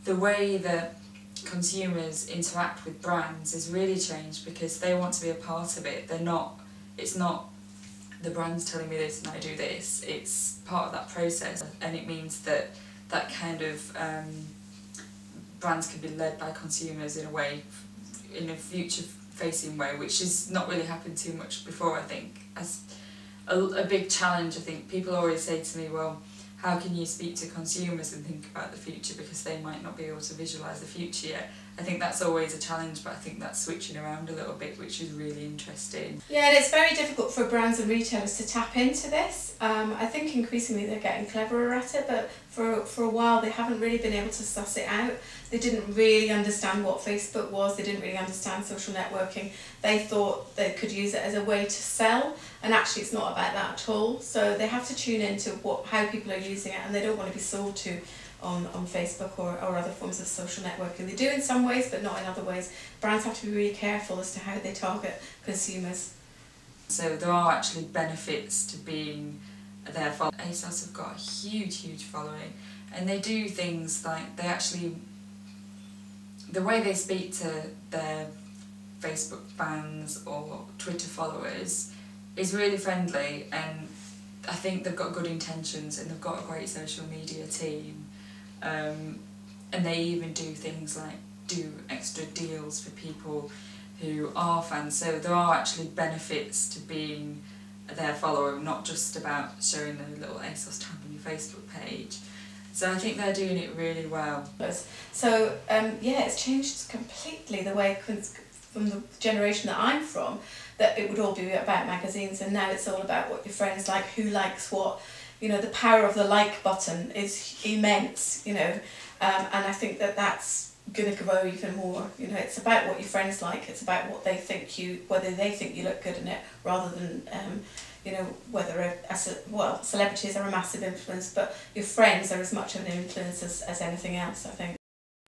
the way that consumers interact with brands is really changed because they want to be a part of it. It's not the brand's telling me this and I do this, it's part of that process, and it means that that kind of brands can be led by consumers in a way, in a future facing way, which has not really happened too much before. I think as a big challenge, I think people always say to me, well, how can you speak to consumers and think about the future because they might not be able to visualise the future yet. I think that's always a challenge, but I think that's switching around a little bit, which is really interesting. Yeah, and it's very difficult for brands and retailers to tap into this. I think increasingly they're getting cleverer at it, but for a while they haven't really been able to suss it out. They didn't really understand what Facebook was, they didn't really understand social networking. They thought they could use it as a way to sell, and actually it's not about that at all. So they have to tune into how people are using it, and they don't want to be sold to on Facebook or other forms of social networking. They do in some ways, but not in other ways. Brands have to be really careful as to how they target consumers. So there are actually benefits to being there. ASOS have got a huge following, and they do things like the way they speak to their Facebook fans or Twitter followers is really friendly, and I think they've got good intentions and they've got a great social media team. And they even do things like do extra deals for people who are fans. So there are actually benefits to being their follower, not just about showing a little ASOS tab on your Facebook page. So I think they're doing it really well. So yeah, it's changed completely the way from the generation that I'm from, that it would all be about magazines, and now it's all about what your friends like, who likes what. You know, the power of the like button is immense, you know, and I think that that's going to grow even more. You know, it's about what your friends like, it's about what they think whether they think you look good in it, rather than, you know, whether celebrities are a massive influence, but your friends are as much of an influence as anything else, I think.